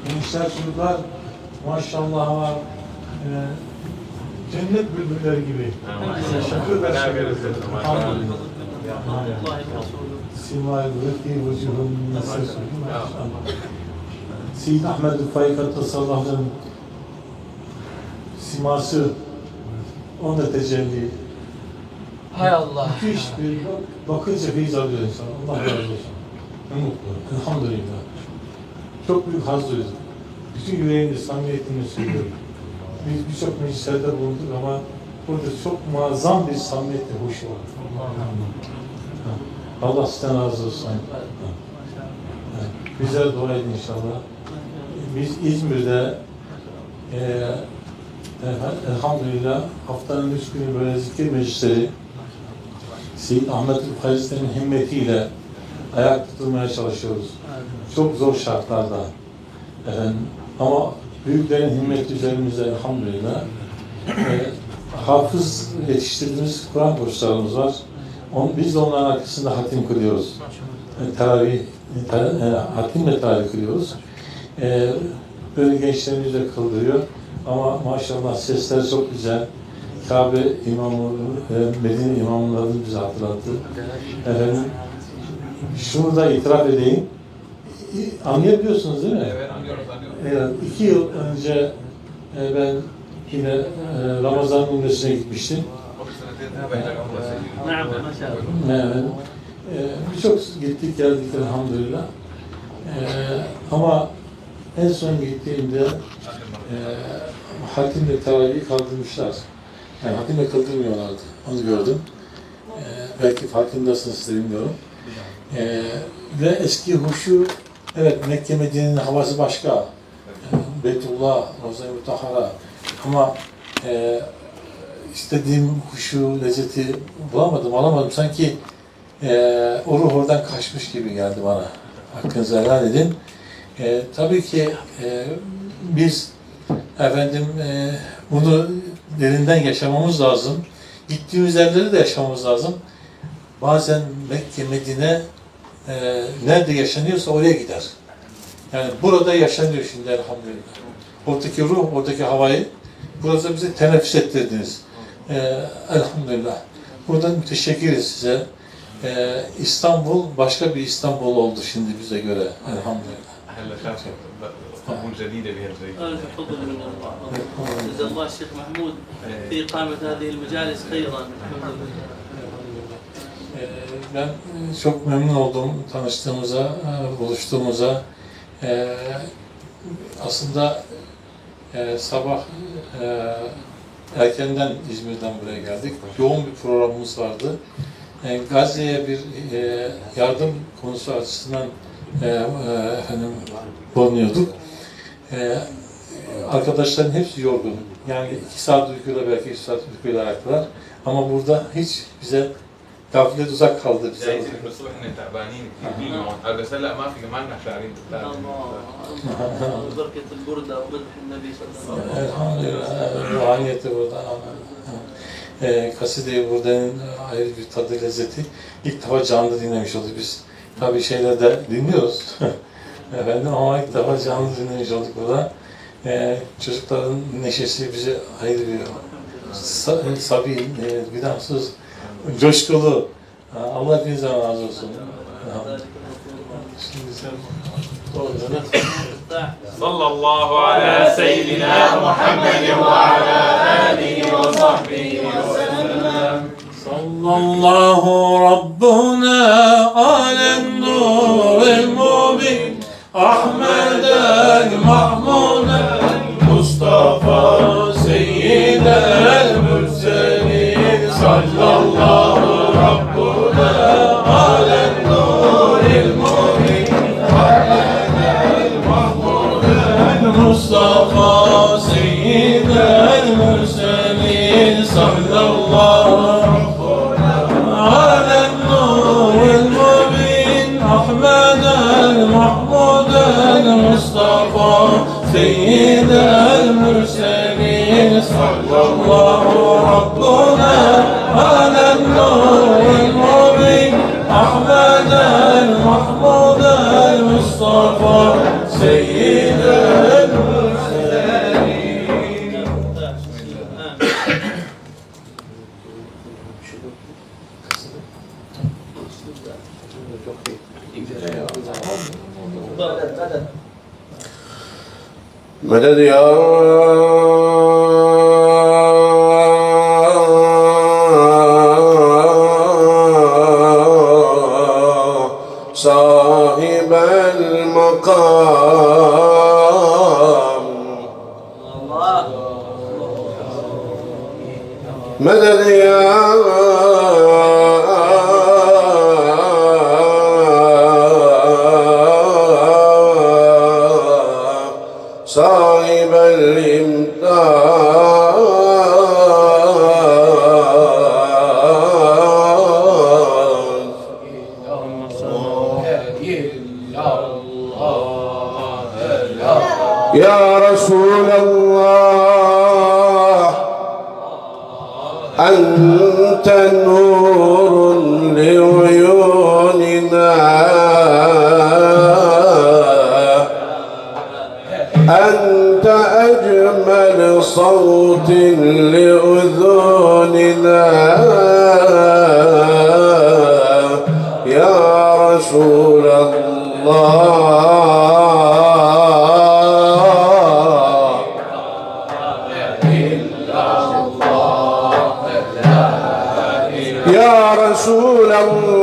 Gençler çocuklar maşallah var. Cennet bülbülleri gibi. Şakırlar şakırlar. Elhamdülillah. Simay vüti vücuhun nasıl Seyyid Ahmed Rıfai Kaddesallahu siması onda tecelli. hay Allah. Müthiş bir bakınca feyiz alıyor insan. Allah razı olsun. Ne mutlu. Elhamdülillah. Çok büyük haz duyduk. Bütün yüreğimde samimiyetini söylüyorum. Biz birçok meclislerde bulunduk ama burada çok muazzam bir samimiyetle hoşu var. Allah sizden razı olsun. Güzel dua edin inşallah. Biz İzmir'de elhamdülillah haftanın 3 günü böyle zikir meclisleri Seyyid Ahmet Hazretleri'nin himmetiyle ayak tutulmaya çalışıyoruz. Çok zor şartlarda. Ama büyüklerin himmeti üzerimizde elhamdülillah. Hafız yetiştirdiğimiz Kur'an kurslarımız var. Biz de onların arkasında hatim kılıyoruz. Hatimle teravih kılıyoruz. Böyle gençlerimiz de kıldırıyor. Ama maşallah sesler çok güzel. Kabe imamı, Medine imamlarını bize hatırlattı. Şunu da itiraf edeyim. Anlayabiliyorsunuz değil mi? Evet, anlıyorum. Evet, 2 yıl önce ben yine Ramazan Üniversitesi'ne gitmiştim. Evet. Birçok gittik geldik elhamdülillah. Ama en son gittiğimde hatimle teravihi kaldırmışlar. Yani hatimle kıldırmıyorlardı. Onu gördüm. Belki farkındasınız siz de bilmiyorum. Ve eski huşu, evet Mekke Medine'nin havası başka. Beytullah, Roza-i Mutahhara. Ama istediğim huşu, lezzeti bulamadım, alamadım. Sanki o ruh oradan kaçmış gibi geldi bana. Hakkınızı helal edin. Tabii ki biz bunu derinden yaşamamız lazım. Gittiğimiz yerleri de yaşamamız lazım. Bazen Mekke, Medine nerede yaşanıyorsa oraya gider. Yani burada yaşanıyor şimdi elhamdülillah. Oradaki ruh, oradaki havayı burada bize teneffüs ettirdiniz. Elhamdülillah. Buradan müteşekkiriz size. İstanbul başka bir İstanbul oldu şimdi bize göre. Elhamdülillah. هلا شاشه قبول جديده بهالبيت. تفضل من الله. جزا الله الشيخ محمود في إقامة هذه المجالس خيرا. Ben çok memnun oldum tanıştığımıza, buluştuğumuza. Aslında sabah erkenden İzmir'den buraya geldik. Yoğun bir programımız vardı. Gazze'ye bir yardım konusu açısından bulunuyorduk. Arkadaşların hepsi yorgun. Yani 2 saat uykuyla belki 3 saat uykuyla ayaklar. Ama burada hiç bize gaflet uzak kaldı bize. جايز الرسول احنا تعبانين كثير هذا بس هلا ما في ما لنا شاعرين الله بركة البردة ومدح النبي صلى الله عليه وسلم. Elhamdülillah. Ruhaniyeti burada. Kaside-i Burde'nin ayrı bir tadı, lezzeti. İlk defa canlı dinlemiş olduk biz. Tabii şeylerde dinliyoruz. Ama ilk defa canlı dinlemiş olduk burada. Çocukların neşesi bize ayrı bir sabi, günahsız, coşkulu. Allah hepinizden razı olsun. Şimdi sen صلى الله على سيدنا محمد وعلى آله وصحبه وسلم. صلى الله ربنا على النور المبين أحمد المحمود المصطفى سيد المرسلين. صلى الله ربنا على النور المبين أحمد المحمود المصطفى سيد المرسلين. صلى الله على النور المبين أحمد المحمود المصطفى سيد المرسلين. صلى الله ربنا على النور المبين أحمد المحمود المصطفى سيد المرسلين. مدد يا صاحب المقام. مدد يا صاحب الإمداد. يا رسول الله أنت نور لعيوننا، أنت أجمل صوت لأذوننا. يا رسول الله يا رسول الله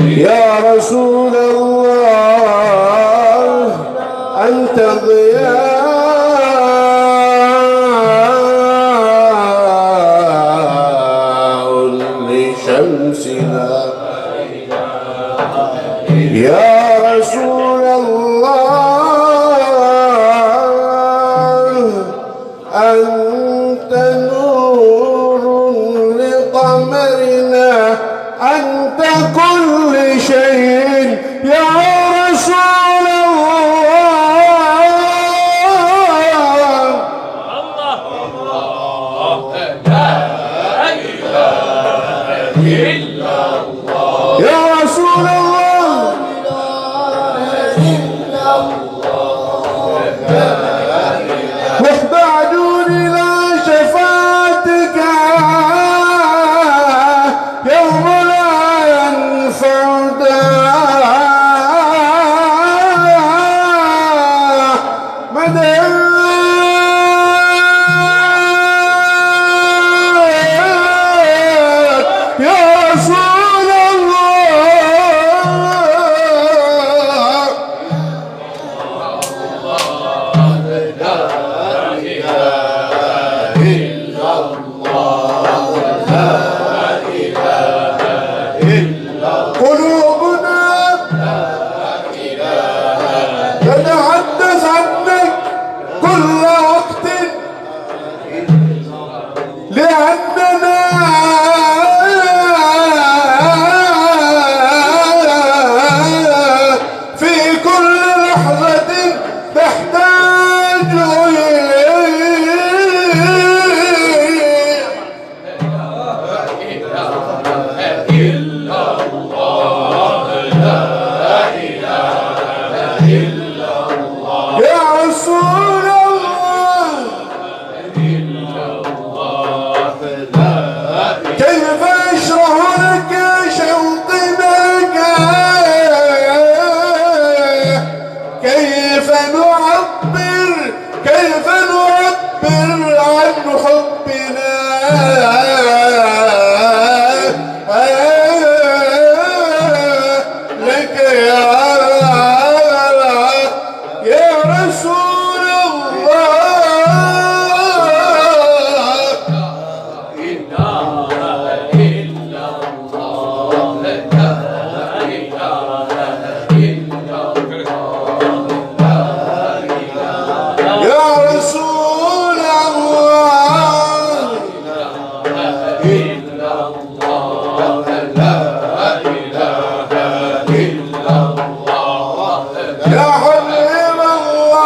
يا رسول الله أنت ضياء لشمسنا. يا رسول الله أنت نور لقمرنا، أنت كل شيء يا رسول الله. يا رسول الله واحبعدوني إلى شفاعتك يوم لا ينفع داع. مدد يا رسول الله. قلوبنا تتحدث عنك كل وقت، لأننا في كل لحظة نحتاج إليه. يا رسول الله يا رسول الله يا حبيب الله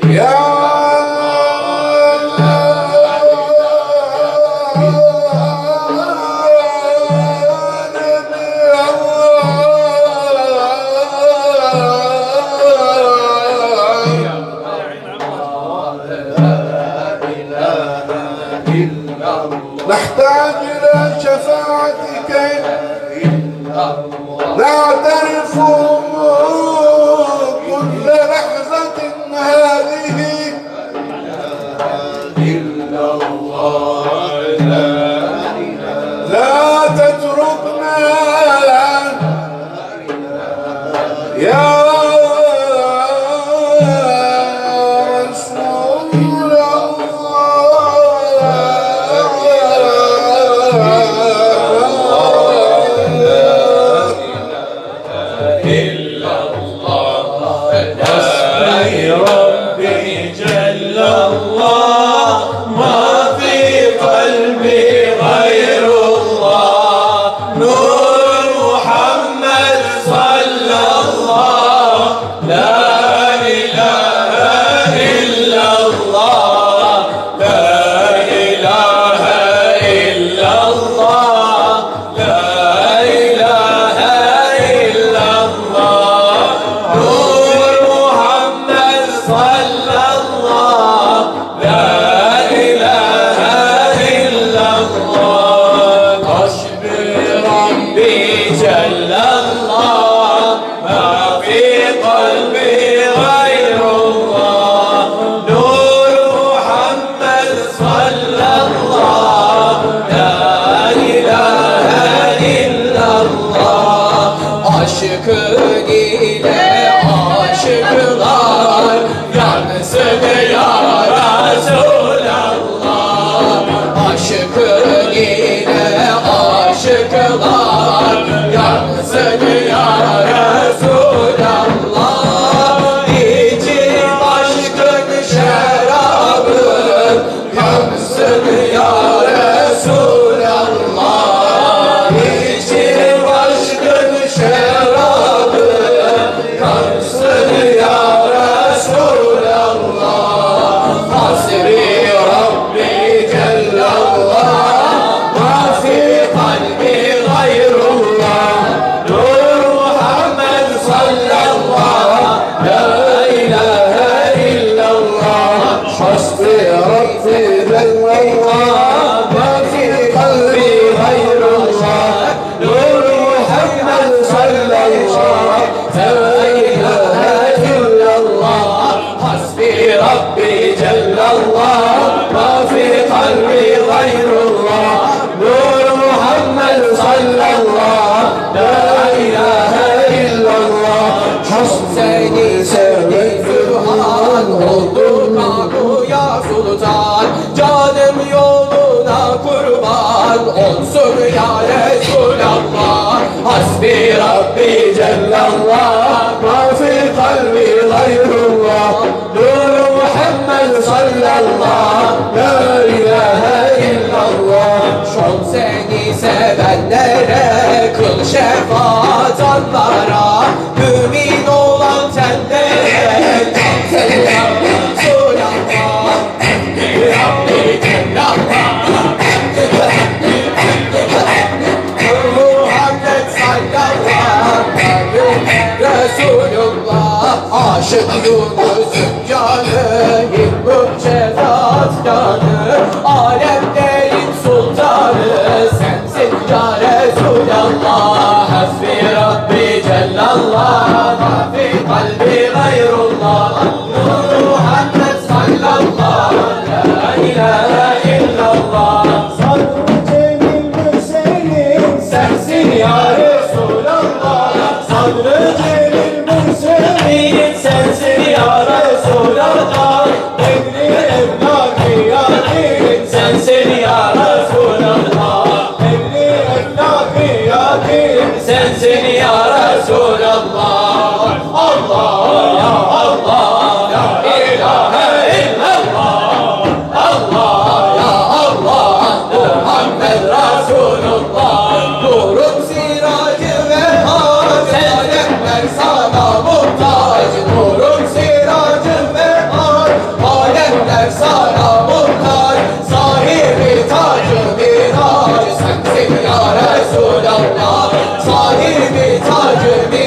يا نحتاج إلى شفاعتك نعترف كل لحظة هذه لا تتركنا يا رسول ربي جل الله ما في قلبي غير الله نور محمد صلى الله لا إله إلا الله لا إله إلا الله لا إله إلا الله نور محمد صلى الله لا إله إلا الله حسب ربي جل الله ما في قلبي غير الله نور محمد صلى الله لا إله إلا الله aşık ile aşıklar yansın ya Resulallah aşık ile aşıklar yansın ya Resulallah İçim aşkın şerabı yansın ya Resulallah İçim aşkın şerabı yansın ya Resulallah Hasbi Rabbi Cellallah ma fi kalbi gayrullah Nur Muhammed sallallahu la ilahe illallah Hasbi Rabbi Cellallah ma fi kalbi gayrullah Nur Muhammed sallallahu la ilahe illallah Hasbi Rabbi Cellallah ma fi kalbi gayrullah Nur Muhammed sallallahu la ilahe illallah Seni sevdi Sübhan oldu kamu ya Sultan Canım yoluna kurban olsun ya Resulallah Hasbi Rabbi Cellallah ma fi kalbi gayrullah Nur Muhammed sallallahu la ilahe illallah Çok seni sevenlere kıl şefaat onlara Mümin olan tenlere Sen ya Resulallah Rabbi Cellallah Muhammed sallallahu Resulullah Aşık Yunus'un canı İlmüm cezat canı Alemlerin sultanı Sensin ya Resulallah Hasbi Rabbi Cellallah Ma fi kalbi gayrullah Nur Muhammed sallallahu La ilahe illallah Sadr-ı Cemil Mürselin Sensin ya Resulallah Sadr-ı Cemil Mürselin Sensin ya sana muhtaç sahibi tacı miraç sensin ya Resulallah sahibi tacı miraç